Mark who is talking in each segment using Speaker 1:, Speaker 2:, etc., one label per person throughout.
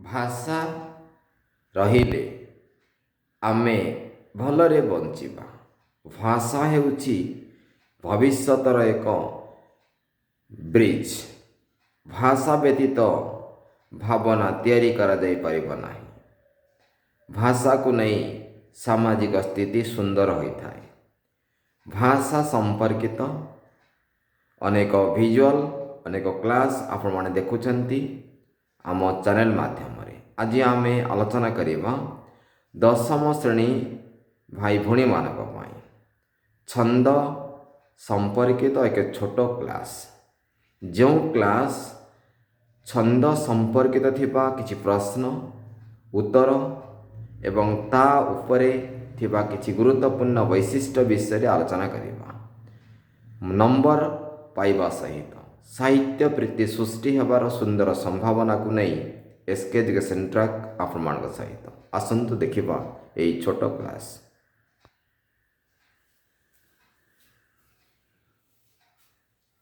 Speaker 1: ଭାଷା ରହିଲେ ଆମେ ଭଲରେ ବଞ୍ଚିବା। ଭାଷା ହେଉଛି ଭବିଷ୍ୟତର ଏକ ବ୍ରିଜ। ଭାଷା ବ୍ୟତୀତ ଭାବନା ତିଆରି କରାଯାଇପାରିବ ନାହିଁ। ଭାଷାକୁ ନେଇ ସାମାଜିକ ସ୍ଥିତି ସୁନ୍ଦର ହୋଇଥାଏ। ଭାଷା ସମ୍ପର୍କିତ ଅନେକ ଭିଜୁଆଲ ଅନେକ କ୍ଲାସ୍ ଆପଣମାନେ ଦେଖୁଛନ୍ତି ଆମ ଚ୍ୟାନେଲ ମାଧ୍ୟମରେ। ଆଜି ଆମେ ଆଲୋଚନା କରିବା ଦଶମ ଶ୍ରେଣୀ ଭାଇ ଭଉଣୀମାନଙ୍କ ପାଇଁ ଛନ୍ଦ ସମ୍ପର୍କିତ ଏକ ଛୋଟ କ୍ଲାସ୍। ଯେଉଁ କ୍ଲାସ୍ ଛନ୍ଦ ସମ୍ପର୍କିତ ଥିବା କିଛି ପ୍ରଶ୍ନ ଉତ୍ତର ଏବଂ ତା ଉପରେ ଥିବା କିଛି ଗୁରୁତ୍ୱପୂର୍ଣ୍ଣ ବୈଶିଷ୍ଟ୍ୟ ବିଷୟରେ ଆଲୋଚନା କରିବା। ନମ୍ବର ପାଇବା ସହିତ ସାହିତ୍ୟ ପ୍ରୀତି ସୃଷ୍ଟି ହେବାର ସୁନ୍ଦର ସମ୍ଭାବନାକୁ ନେଇ ଏସ୍କେ ଏଜୁକେସନ୍ ଟ୍ରାକ୍ ଆପଣମାନଙ୍କ ସହିତ। ଆସନ୍ତୁ ଦେଖିବା ଏହି ଛୋଟ class.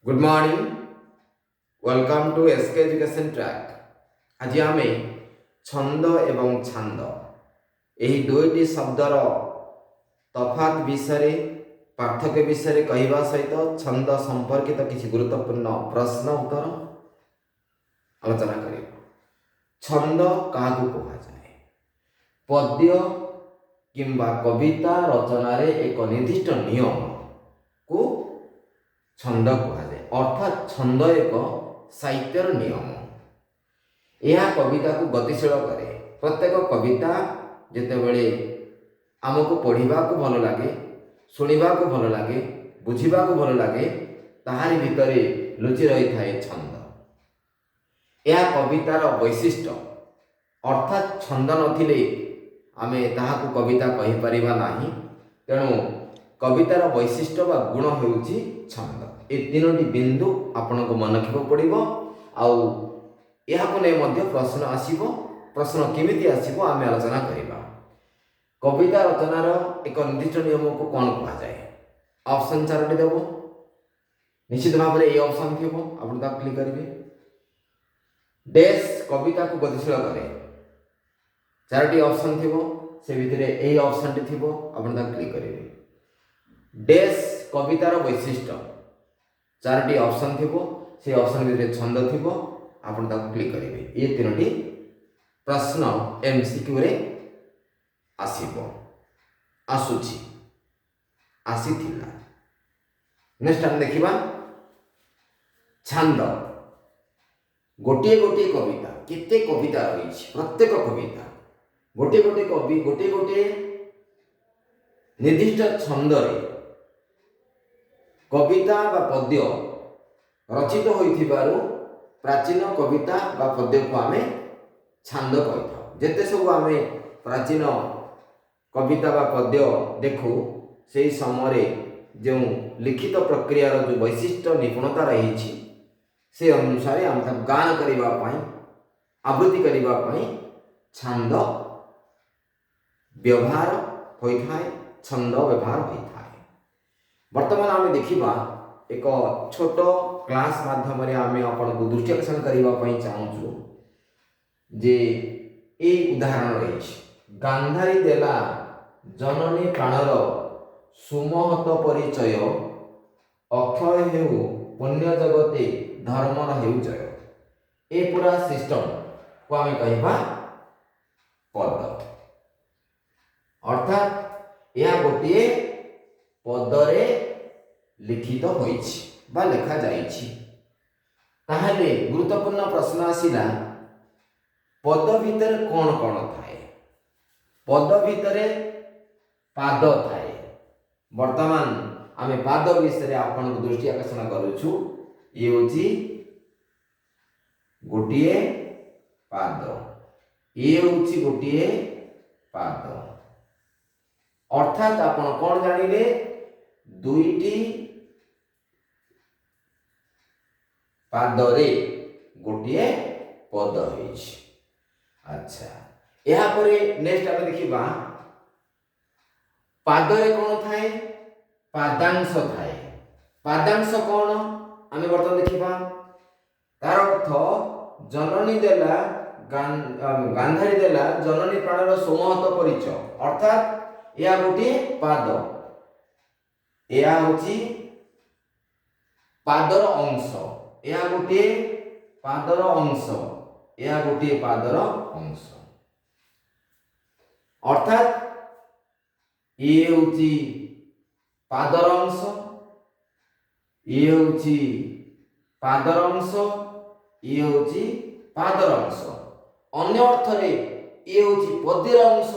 Speaker 1: Good morning, welcome to SK education track. ଆଜି ଆମେ ଛନ୍ଦ ଏବଂ ଛାନ୍ଦ ଏହି ଦୁଇଟି ଶବ୍ଦର ତଫାତ୍ ବିଷୟରେ ପାର୍ଥକ୍ୟ ବିଷୟରେ କହିବା ସହିତ ଛନ୍ଦ ସମ୍ପର୍କିତ କିଛି ଗୁରୁତ୍ୱପୂର୍ଣ୍ଣ ପ୍ରଶ୍ନ ଉତ୍ତର ଆଲୋଚନା କରିବା। ଛନ୍ଦ କାହାକୁ କୁହାଯାଏ? ପଦ୍ୟ କିମ୍ବା କବିତା ରଚନାରେ ଏକ ନିର୍ଦ୍ଦିଷ୍ଟ ନିୟମକୁ ଛନ୍ଦ କୁହାଯାଏ। ଅର୍ଥାତ୍ ଛନ୍ଦ ଏକ ସାହିତ୍ୟର ନିୟମ। ଏହା କବିତାକୁ ଗତିଶୀଳ କରେ। ପ୍ରତ୍ୟେକ କବିତା ଯେତେବେଳେ ଆମକୁ ପଢ଼ିବାକୁ ଭଲ ଲାଗେ, ଶୁଣିବାକୁ ଭଲ ଲାଗେ, ବୁଝିବାକୁ ଭଲ ଲାଗେ, ତାହାରି ଭିତରେ ଲୁଚି ରହିଥାଏ ଛନ୍ଦ। ଏହା କବିତାର ବୈଶିଷ୍ଟ୍ୟ। ଅର୍ଥାତ୍ ଛନ୍ଦ ନଥିଲେ ଆମେ ତାହାକୁ କବିତା କହିପାରିବା ନାହିଁ। ତେଣୁ କବିତାର ବୈଶିଷ୍ଟ୍ୟ ବା ଗୁଣ ହେଉଛି ଛନ୍ଦ। ଏ ତିନୋଟି ବିନ୍ଦୁ ଆପଣଙ୍କୁ ମନେ ରଖିବାକୁ ପଡ଼ିବ। ଆଉ ଏହାକୁ ନେଇ ମଧ୍ୟ ପ୍ରଶ୍ନ ଆସିବ। ପ୍ରଶ୍ନ କେମିତି ଆସିବ ଆମେ ଆଲୋଚନା କରିବା। କବିତା ରଚନାର ଏକ ନିର୍ଦ୍ଦିଷ୍ଟ ନିୟମକୁ କ'ଣ କୁହାଯାଏ? ଅପସନ୍ 4ଟି ଦେବ। ନିଶ୍ଚିତ ଭାବରେ ଏହି ଅପସନ୍ ଥିବ, ଆପଣ ତାକୁ କ୍ଲିକ୍ କରିବେ। ଡ୍ୟାସ୍ କବିତାକୁ ଗତିଶୀଳ କରେ। 4ଟି ଅପସନ୍ ଥିବ, ସେ ଭିତରେ ଏହି ଅପସନ୍ଟି ଥିବ, ଆପଣ ତାକୁ କ୍ଲିକ୍ କରିବେ। ଡ୍ୟାସ୍ କବିତାର ବୈଶିଷ୍ଟ୍ୟ। 4ଟି ଅପସନ୍ ଥିବ, ସେହି ଅପସନ୍ ଭିତରେ ଛନ୍ଦ ଥିବ, ଆପଣ ତାକୁ କ୍ଲିକ୍ କରିବେ। ଏ ତିନୋଟି ପ୍ରଶ୍ନ MCQରେ ଆସିବ, ଆସୁଛି, ଆସିଥିଲା। ନେକ୍ସଟ ଆମେ ଦେଖିବା ଛାନ୍ଦ। ଗୋଟିଏ ଗୋଟିଏ କବିତା। କେତେ କବିତା ରହିଛି? ପ୍ରତ୍ୟେକ କବିତା ଗୋଟିଏ ଗୋଟିଏ କବି ଗୋଟିଏ ଗୋଟିଏ ନିର୍ଦ୍ଦିଷ୍ଟ ଛନ୍ଦରେ କବିତା ବା ପଦ୍ୟ ରଚିତ ହୋଇଥିବାରୁ ପ୍ରାଚୀନ କବିତା ବା ପଦ୍ୟକୁ ଆମେ ଛାନ୍ଦ କହିଥାଉ। ଯେତେ ସବୁ ଆମେ ପ୍ରାଚୀନ କବିତା ବା ପଦ୍ୟ ଦେଖୁ, ସେହି ସମୟରେ ଯେଉଁ ଲିଖିତ ପ୍ରକ୍ରିୟାର ଯେଉଁ ବୈଶିଷ୍ଟ୍ୟ ନିପୁଣତା ରହିଛି, ସେ ଅନୁସାରେ ଆମେ ତାକୁ ଗାନ କରିବା ପାଇଁ, ଆବୃତ୍ତି କରିବା ପାଇଁ ଛାନ୍ଦ ବ୍ୟବହାର ହୋଇଥାଏ, ଛନ୍ଦ ବ୍ୟବହାର ହୋଇଥାଏ। ବର୍ତ୍ତମାନ ଆମେ ଦେଖିବା ଏକ ଛୋଟ କ୍ଲାସ୍ ମାଧ୍ୟମରେ ଆମେ ଆପଣଙ୍କୁ ଦୃଷ୍ଟି ଆକର୍ଷଣ କରିବା ପାଇଁ ଚାହୁଁଛୁ ଯେ ଏହି ଉଦାହରଣ ରହିଛି। ଗାନ୍ଧାରୀ ଦେଲା ଜନନୀ ପ୍ରାଣର ସୁମହତ ପରିଚୟ, ଅକ୍ଷୟ ହେଉ ପୁଣ୍ୟ ଜଗତେ ଧର୍ମର ହେଉ ଜୟ। ଏ ପୁରା ସିଷ୍ଟମକୁ ଆମେ କହିବା ପଦ। ଅର୍ଥାତ୍ ଏହା ଗୋଟିଏ ପଦରେ ଲିଖିତ ହୋଇଛି ବା ଲେଖାଯାଇଛି। ତାହେଲେ ଗୁରୁତ୍ୱପୂର୍ଣ୍ଣ ପ୍ରଶ୍ନ ଆସିଲା, ପଦ ଭିତରେ କ'ଣ କ'ଣ ଥାଏ? ପଦ ଭିତରେ ପାଦ ଥାଏ। ବର୍ତ୍ତମାନ ଆମେ ପାଦ ବିଷୟରେ ଆପଣଙ୍କୁ ଦୃଷ୍ଟି ଆକର୍ଷଣ କରୁଛୁ। ଇଏ ହେଉଛି ଗୋଟିଏ ପାଦ, ଇଏ ହେଉଛି ଗୋଟିଏ ପାଦ। ଅର୍ଥାତ୍ ଆପଣ କ'ଣ ଜାଣିଲେ? ଦୁଇଟି ପାଦରେ ଗୋଟିଏ ପଦ ହୋଇଛି। ଆଚ୍ଛା, ଏହାପରେ ନେକ୍ସଟ ଆମେ ଦେଖିବା ପାଦରେ କ'ଣ ଥାଏ? ପାଦାଂଶ ଥାଏ। ପାଦାଂଶ କ'ଣ? ଆମେ ବର୍ତ୍ତମାନ ଦେଖିବା। ତାର ଅର୍ଥ ଜନନୀ ଦେଲା ଗାନ୍ଧାରୀ ଦେଲା ଜନନୀ ପ୍ରାଣର ସୁମହତ ପରିଚୟ ଅର୍ଥାତ୍ ଏହା ଗୋଟିଏ ପାଦ, ଏହା ହେଉଛି ପାଦର ଅଂଶ, ଏହା ଗୋଟିଏ ପାଦର ଅଂଶ, ଏହା ଗୋଟିଏ ପାଦର ଅଂଶ ଅର୍ଥାତ୍ ଇଏ ହେଉଛି ପାଦର ଅଂଶ, ଇଏ ହେଉଛି ପାଦର ଅଂଶ, ଇଏ ହେଉଛି ପାଦର ଅଂଶ। ଅନ୍ୟ ଅର୍ଥରେ ଇଏ ହେଉଛି ପଦ୍ୟର ଅଂଶ।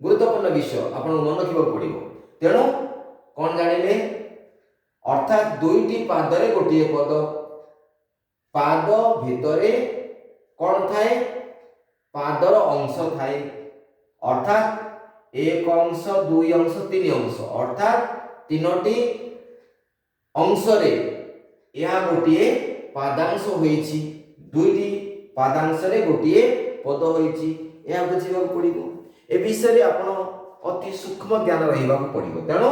Speaker 1: ଗୁରୁତ୍ୱପୂର୍ଣ୍ଣ ବିଷୟ ଆପଣଙ୍କୁ ମନେ ରଖିବାକୁ ପଡ଼ିବ। ତେଣୁ କ'ଣ ଜାଣିଲେ, ଅର୍ଥାତ୍ ଦୁଇଟି ପାଦରେ ଗୋଟିଏ ପଦ, ପାଦ ଭିତରେ କ'ଣ ଥାଏ, ପାଦର ଅଂଶ ଥାଏ, ଅର୍ଥାତ୍ ଏକ ଅଂଶ, ଦୁଇ ଅଂଶ, ତିନି ଅଂଶ, ଅର୍ଥାତ୍ ତିନୋଟି ଅଂଶରେ ଏହା ଗୋଟିଏ ପାଦାଂଶ ହୋଇଛି, ଦୁଇଟି ପାଦାଂଶରେ ଗୋଟିଏ ପଦ ହୋଇଛି। ଏହା ବୁଝିବାକୁ ପଡ଼ିବ। ଏ ବିଷୟରେ ଆପଣ ଅତି ସୂକ୍ଷ୍ମ ଜ୍ଞାନ ରହିବାକୁ ପଡ଼ିବ। ତେଣୁ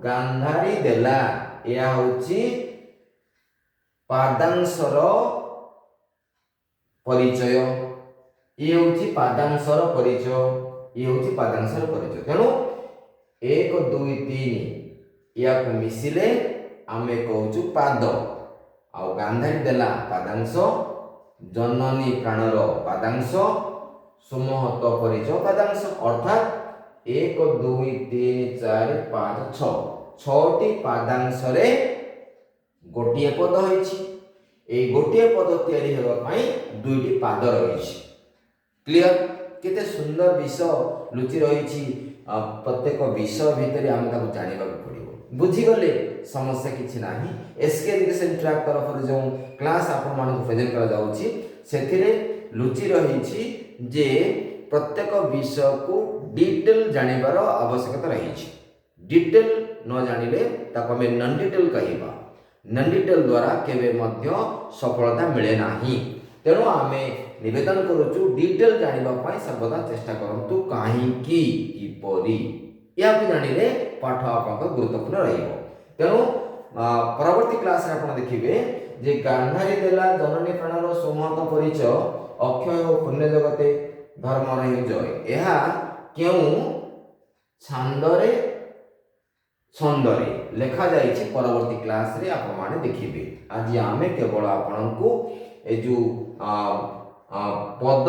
Speaker 1: ଗାନ୍ଧାରୀ ଦେଲା, ଏହା ହେଉଛି ପାଦାଂଶର ପରିଚୟ, ଇଏ ହେଉଛି ପାଦାଂଶର ପରିଚୟ, ଇଏ ହେଉଛି ପାଦାଂଶର ପରିଚୟ। ତେଣୁ 1 2 3 ୟାକୁ ମିଶିଲେ ଆମେ କହୁଛୁ ପାଦ। ଆଉ ଗାନ୍ଧାରୀ ଦେଲା ପାଦାଂଶ, ଜନନୀ ପ୍ରାଣର ପାଦାଂଶ, ସୁମହତ ପରିଚୟ ପାଦାଂଶ, ଅର୍ଥାତ୍ 1 2 3 4 5 6 ଛଅଟି ପାଦାଂଶରେ ଗୋଟିଏ ପଦ ହୋଇଛି। এই ଗୋଟିଏ ପଦ ତିଆରି ହେବା ପାଇଁ ଦୁଇଟି ପାଦ ରହିଛି। କ୍ଲିୟର? କେତେ ସୁନ୍ଦର ବିଷୟ ଲୁଚି ରହିଛି। ପ୍ରତ୍ୟେକ ବିଷୟ ଭିତରେ ଆମେ ତାକୁ ଜାଣିବାକୁ ପଡ଼ିବ। ବୁଝିଗଲେ ସମସ୍ୟା କିଛି ନାହିଁ। ଏସ୍କେ ଏଜୁକେସନ୍ ଟ୍ରାକ୍ ତରଫରୁ ଯେଉଁ କ୍ଲାସ୍ ଆପଣମାନଙ୍କୁ ପ୍ରେଜେଣ୍ଟ କରାଯାଉଛି ସେଥିରେ ଲୁଚି ରହିଛି ଯେ ପ୍ରତ୍ୟେକ ବିଷୟକୁ ଡିଟେଲ ଜାଣିବାର ଆବଶ୍ୟକତା ରହିଛି। ଡିଟେଲ ନ ଜାଣିଲେ ତାକୁ ଆମେ ନନ୍ ଡିଟେଲ କହିବା। ନନ୍ ଡିଟେଲ ଦ୍ୱାରା କେବେ ମଧ୍ୟ ସଫଳତା ମିଳେ ନାହିଁ। ତେଣୁ ଆମେ ନିବେଦନ କରୁଛୁ ଡିଟେଲ ଜାଣିବା ପାଇଁ ସର୍ବଦା ଚେଷ୍ଟା କରନ୍ତୁ। କାହିଁକି, କିପରି, ଏହାକୁ ଜାଣିଲେ ପାଠ ଆପଣଙ୍କ ଗୁରୁତ୍ୱପୂର୍ଣ୍ଣ ରହିବ। ତେଣୁ ପରବର୍ତ୍ତୀ କ୍ଲାସରେ ଆପଣ ଦେଖିବେ ଯେ ଗାନ୍ଧାରୀ ଦେଲା ଜନନୀ ପ୍ରାଣର ସୁମହତ ପରିଚୟ, ଅକ୍ଷୟ ଓ ପୁଣ୍ୟ ଜଗତେ ଧର୍ମର ହେଉ ଜୟ। ଏହା କେଉଁ ଛନ୍ଦରେ ଲେଖାଯାଇଛି ପରବର୍ତ୍ତୀ କ୍ଲାସରେ ଆପଣମାନେ ଦେଖିବେ। ଆଜି ଆମେ କେବଳ ଆପଣଙ୍କୁ ଏ ଯେଉଁ ପଦ,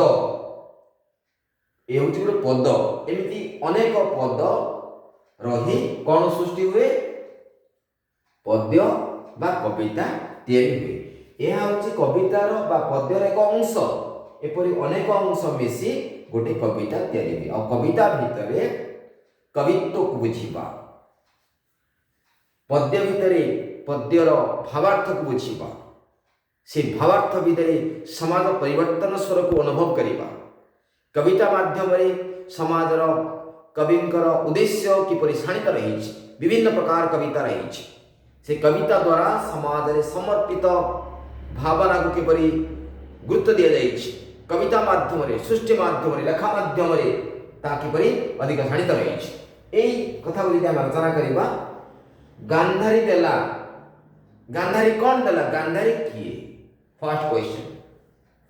Speaker 1: ଏ ହେଉଛି ଗୋଟେ ପଦ, ଏମିତି ଅନେକ ପଦ ରହି କ'ଣ ସୃଷ୍ଟି ହୁଏ, ପଦ୍ୟ ବା କବିତା ତିଆରି ହୁଏ। ଏହା ହେଉଛି କବିତାର ବା ପଦ୍ୟର ଏକ ଅଂଶ। ଏପରି ଅନେକ ଅଂଶ ମିଶି ଗୋଟେ କବିତା ତିଆରି ହୁଏ। ଆଉ କବିତା ଭିତରେ କବିତ୍ୱକୁ ବୁଝିବା, ପଦ୍ୟ ଭିତରେ ପଦ୍ୟର ଭାବାର୍ଥକୁ ବୁଝିବା, ସେ ଭାବାର୍ଥ ଭିତରେ ସମାଜ ପରିବର୍ତ୍ତନ ସ୍ୱରକୁ ଅନୁଭବ କରିବା, କବିତା ମାଧ୍ୟମରେ ସମାଜର କବିଙ୍କର ଉଦ୍ଦେଶ୍ୟ କିପରି ଶାଣିତ ରହିଛି, ବିଭିନ୍ନ ପ୍ରକାର କବିତା ରହିଛି, ସେ କବିତା ଦ୍ୱାରା ସମାଜରେ ସମର୍ପିତ ଭାବନାକୁ କିପରି ଗୁରୁତ୍ୱ ଦିଆଯାଇଛି, କବିତା ମାଧ୍ୟମରେ, ସୃଷ୍ଟି ମାଧ୍ୟମରେ, ଲେଖା ମାଧ୍ୟମରେ ତାହା କିପରି ଅଧିକ ଶାଣିତ ରହିଛି। এই କଥାକୁ ଯଦି ଆମେ ଆଲୋଚନା କରିବା, ଗାନ୍ଧାରୀ ଦେଲା, ଗାନ୍ଧାରୀ କ'ଣ ଦେଲା, ଗାନ୍ଧାରୀ କିଏ? First question.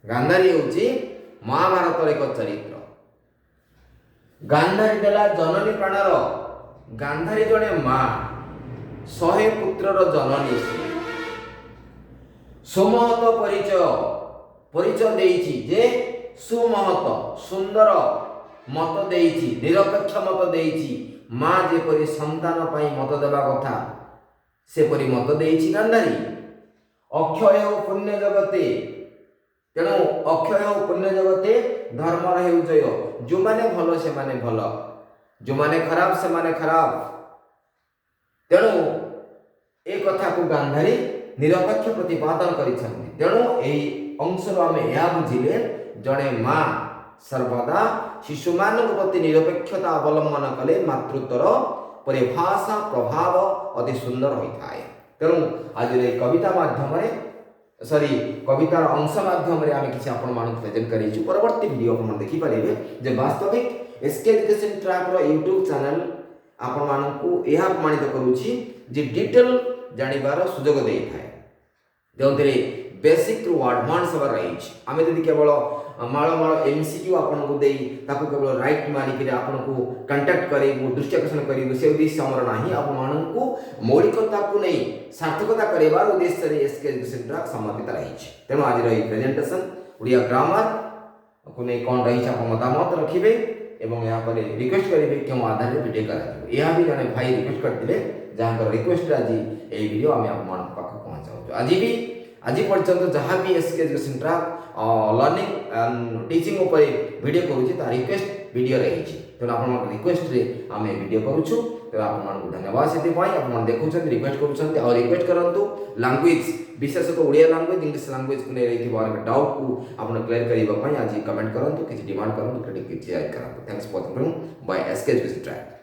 Speaker 1: ଗାନ୍ଧାରୀ ହେଉଛି ମହାଭାରତର ଏକ ଚରିତ୍ର। ଗାନ୍ଧାରୀ ଦେଲା ଜନନୀ ପ୍ରାଣର, ଗାନ୍ଧାରୀ ଜଣେ ମା, 100 ପୁତ୍ରର ଜନନୀ। ସୁମହତ ପରିଚୟ ଦେଇଛି ଯେ ସୁମହତ, ସୁନ୍ଦର ମତ ଦେଇଛି, ନିରପେକ୍ଷ ମତ ଦେଇଛି। ମା ଯେପରି ସନ୍ତାନ ପାଇଁ ମତ ଦେବା କଥା ସେପରି ମତ ଦେଇଛି ଗାନ୍ଧାରୀ। ଅକ୍ଷୟ ଓ ପୁଣ୍ୟ ଜଗତେ, ତେଣୁ ଅକ୍ଷୟ ଓ ପୁଣ୍ୟ ଜଗତେ ଧର୍ମର ହେଉ ଜୟ। ଯେଉଁମାନେ ଭଲ ସେମାନେ ଭଲ, ଯେଉଁମାନେ ଖରାପ ସେମାନେ ଖରାପ। ତେଣୁ ଏ କଥାକୁ ଗାନ୍ଧାରୀ ନିରପେକ୍ଷ ପ୍ରତିପାଦନ କରିଛନ୍ତି। ତେଣୁ ଏହି ଅଂଶରୁ ଆମେ ଏହା ବୁଝିଲେ ଜଣେ ମା ସର୍ବଦା ଶିଶୁମାନଙ୍କ ପ୍ରତି ନିରପେକ୍ଷତା ଅବଲମ୍ବନ କଲେ ମାତୃତ୍ୱର ପରିଭାଷା ପ୍ରଭାବ ଅତି ସୁନ୍ଦର ହୋଇଥାଏ। ତେଣୁ ଆଜିର ଏହି କବିତା ମାଧ୍ୟମରେ କବିତାର ଅଂଶ ମାଧ୍ୟମରେ ଆମେ କିଛି ଆପଣମାନଙ୍କୁ ପ୍ରେଜେଣ୍ଟ କରିଛୁ। ପରବର୍ତ୍ତୀ ଭିଡ଼ିଓ ଆପଣ ଦେଖିପାରିବେ ଯେ ବାସ୍ତବିକ ଏସ୍କେ ଏଜୁକେସନ୍ ଟ୍ରାକ୍ର ୟୁଟ୍ୟୁବ୍ ଚ୍ୟାନେଲ୍ ଆପଣମାନଙ୍କୁ ଏହା ପ୍ରମାଣିତ କରୁଛି ଯେ ଡିଟେଲ ଜାଣିବାର ସୁଯୋଗ ଦେଇଥାଏ, ଯେଉଁଥିରେ बेसिक रु एडवांस हवा रही आम जब केवल माड़ माड़ एमसीक्यू आपको दे केवल राइट मारिक आपको कंटाक्ट करूँ दृष्टि आकर्षण करूँ से उद्देश्य आमर ना आपको मौलिकता को नहीं सार्थकता करार उद्देश्य एसके एजुकेशन ट्रैक समर्पित रही तेणु आज प्रेजेंटेशन उड़िया ग्रामर को नहीं कौन रही आप मतामत रखिए एवं यहाँ पर रिक्वेस्ट करेंगे क्यों आधार में वीडियो करा यह भी जन भाई रिक्वेस्ट करते जहाँ रिक्वेस्ट आज ये वीडियो आम आप पहुँचाऊ आज भी आज पर्यंत जहाँ भी SK education track learning teaching उपर वीडियो करुँचे तार रिक्वेस्ट वीडियो रही तेणु आप रिक्वेस्ट आम वीडियो करूँ तेणु आपको धन्यवाद से आप देखुं रिक्वेस्ट कर रिक्वेस्ट करूँ लैंग्वेज विशेषतः ओडिया लैंग्वेज इंग्लिश लैंग्वेज को नहीं डाउट को आप क्लियर करने आज कमेंट करूँ किसी डिमांड करूँ क्रिटिक किसी करूँ thanks for by SK education track.